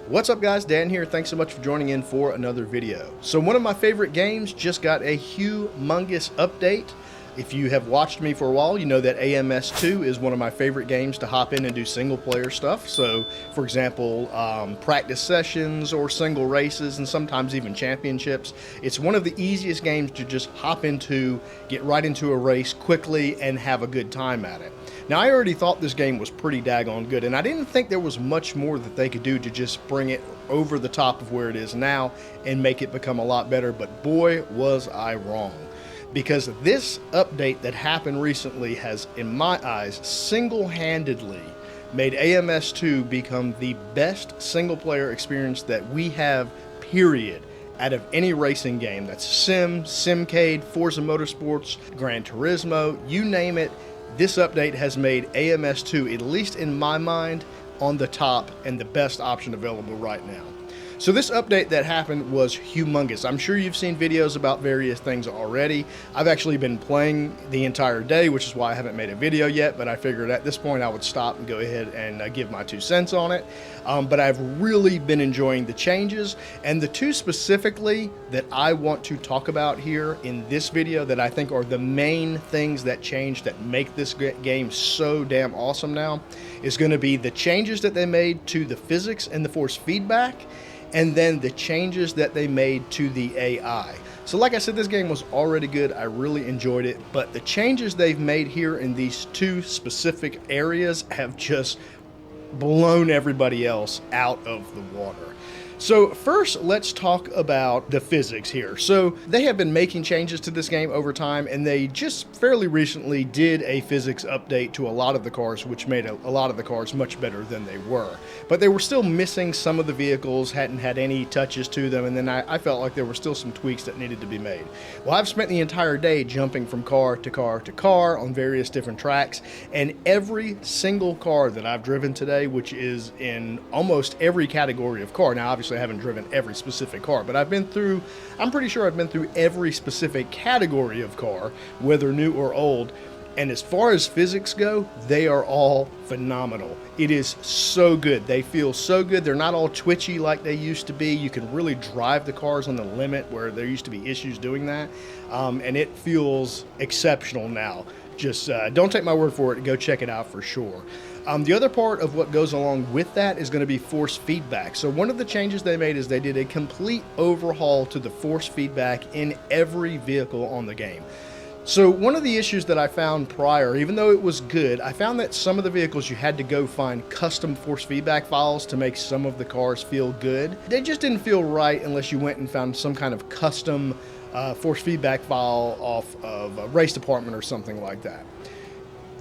What's up guys, Dan here. Thanks so much for joining in for another video. So one of my favorite games just got a humongous update. If you have watched me for a while, you know that AMS 2 is one of my favorite games to hop in and do single player stuff. So for example, practice sessions or single races and sometimes even championships. It's one of the easiest games to just hop into, get right into a race quickly and have a good time at it. Now, I already thought this game was pretty daggone good, and I didn't think there was much more that they could do to just bring it over the top of where it is now and make it become a lot better, but boy, was I wrong. Because this update that happened recently has, in my eyes, single-handedly made AMS 2 become the best single-player experience that we have, period, out of any racing game. That's Simcade, Forza Motorsports, Gran Turismo, you name it. This update has made AMS 2, at least in my mind, on the top and the best option available right now. So this update that happened was humongous. I'm sure you've seen videos about various things already. I've actually been playing the entire day, which is why I haven't made a video yet, but I figured at this point I would stop and go ahead and give my 2 cents on it. But I've really been enjoying the changes, and the 2 specifically that I want to talk about here in this video that I think are the main things that change that make this game so damn awesome now is going to be the changes that they made to the physics and the force feedback, and then the changes that they made to the AI. So like I said, this game was already good. I really enjoyed it, but the changes they've made here in these 2 specific areas have just blown everybody else out of the water. So first, let's talk about the physics here. So they have been making changes to this game over time, and they just fairly recently did a physics update to a lot of the cars, which made a lot of the cars much better than they were. But they were still missing some of the vehicles, hadn't had any touches to them, and then I felt like there were still some tweaks that needed to be made. Well, I've spent the entire day jumping from car to car to car on various different tracks, and every single car that I've driven today, which is in almost every category of car. Now, obviously, I haven't driven every specific car, but I'm pretty sure I've been through every specific category of car, whether new or old. And as far as physics go, they are all phenomenal. It is so good. They feel so good. They're not all twitchy like they used to be. You can really drive the cars on the limit where there used to be issues doing that. And it feels exceptional now. Just don't take my word for it. Go check it out for sure. The other part of what goes along with that is going to be force feedback. So one of the changes they made is they did a complete overhaul to the force feedback in every vehicle on the game. So one of the issues that I found prior, even though it was good, I found that some of the vehicles you had to go find custom force feedback files to make some of the cars feel good. They just didn't feel right unless you went and found some kind of custom force feedback file off of a race department or something like that.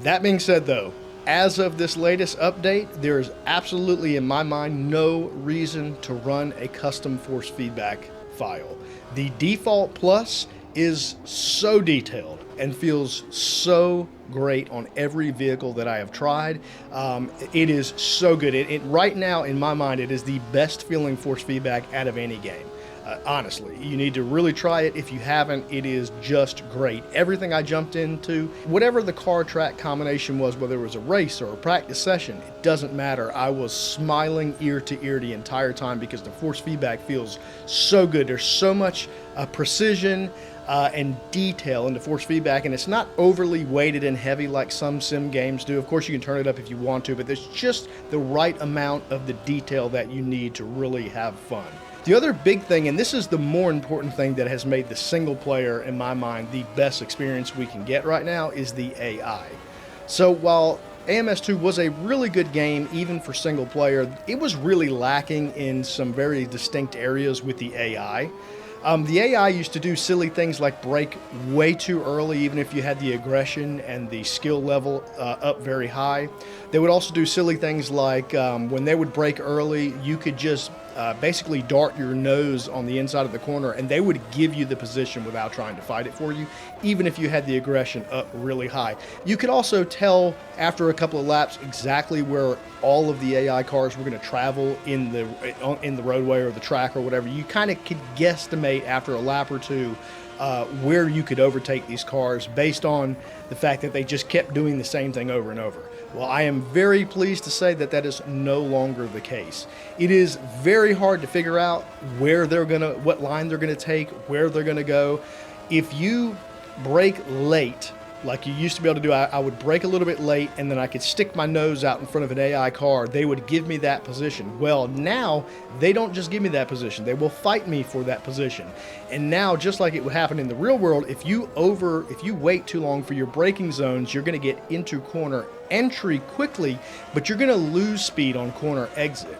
That being said though, as of this latest update, there is absolutely, in my mind, no reason to run a custom force feedback file. The default plus is so detailed and feels so great on every vehicle that I have tried. It is so good. Right now, in my mind, it is the best feeling force feedback out of any game. Honestly, you need to really try it. If you haven't, it is just great. Everything I jumped into, whatever the car track combination was, whether it was a race or a practice session, it doesn't matter. I was smiling ear to ear the entire time because the force feedback feels so good. There's so much precision and detail in the force feedback, and it's not overly weighted and heavy like some sim games do. Of course, you can turn it up if you want to, but there's just the right amount of the detail that you need to really have fun. The other big thing, and this is the more important thing that has made the single player, in my mind, the best experience we can get right now, is the AI. So while AMS 2 was a really good game, even for single player, it was really lacking in some very distinct areas with the AI. The AI used to do silly things like brake way too early, even if you had the aggression and the skill level up very high. They would also do silly things like when they would brake early, you could just basically dart your nose on the inside of the corner and they would give you the position without trying to fight it for you, even if you had the aggression up really high. You could also tell after a couple of laps exactly where all of the AI cars were going to travel in the roadway or the track or whatever. You kind of could guesstimate after a lap or two where you could overtake these cars based on the fact that they just kept doing the same thing over and over. Well, I am very pleased to say that that is no longer the case. It is very hard to figure out what line they're gonna take, where they're gonna go. If you brake late, like you used to be able to do, I would brake a little bit late and then I could stick my nose out in front of an AI car. They would give me that position. Well, now they don't just give me that position. They will fight me for that position. And now, just like it would happen in the real world, if you wait too long for your braking zones, you're gonna get into corner entry quickly, but you're gonna lose speed on corner exit.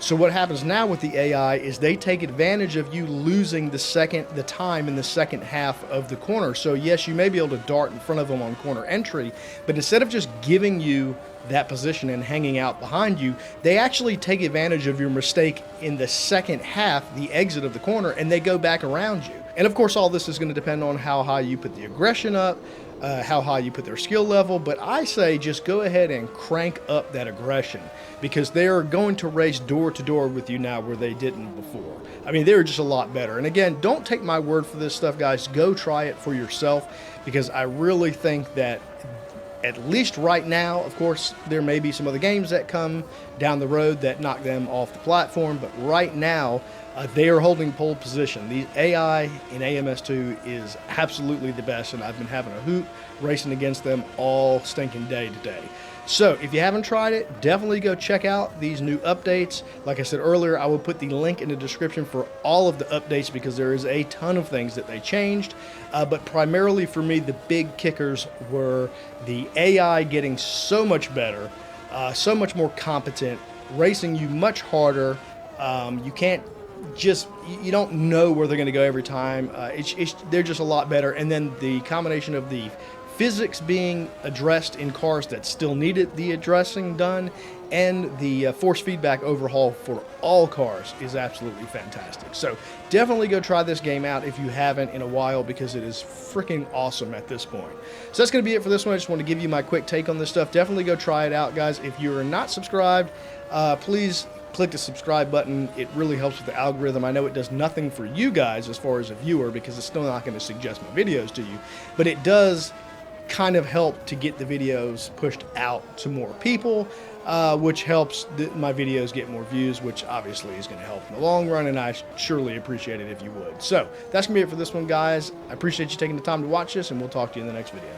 So what happens now with the AI is they take advantage of you losing the time in the second half of the corner. So yes, you may be able to dart in front of them on corner entry, but instead of just giving you that position and hanging out behind you, they actually take advantage of your mistake in the second half, the exit of the corner, and they go back around you. And of course, all this is going to depend on how high you put the aggression up, how high you put their skill level, but I say just go ahead and crank up that aggression, because they're going to race door to door with you now where they didn't before. I mean, they're just a lot better. And again, don't take my word for this stuff, guys. Go try it for yourself, because I really think that, at least right now, of course, there may be some other games that come down the road that knock them off the platform, but right now, they are holding pole position. The AI in AMS2 is absolutely the best, and I've been having a hoot racing against them all stinking day today. So if you haven't tried it, definitely go check out these new updates. Like I said earlier, I will put the link in the description for all of the updates, because there is a ton of things that they changed. But primarily for me, the big kickers were the AI getting so much better, so much more competent, racing you much harder. You can't you don't know where they're going to go every time. They're just a lot better. And then the combination of the physics being addressed in cars that still needed the addressing done, and the force feedback overhaul for all cars is absolutely fantastic. So definitely go try this game out if you haven't in a while, because it is freaking awesome at this point. So that's going to be it for this one. I just want to give you my quick take on this stuff. Definitely go try it out, guys. If you are not subscribed, please click the subscribe button. It really helps with the algorithm. I know it does nothing for you guys as far as a viewer, because it's still not going to suggest my videos to you, but it does kind of help to get the videos pushed out to more people, which helps my videos get more views, which obviously is going to help in the long run, and I surely appreciate it if you would. So that's going to be it for this one, guys. I appreciate you taking the time to watch this, and we'll talk to you in the next video.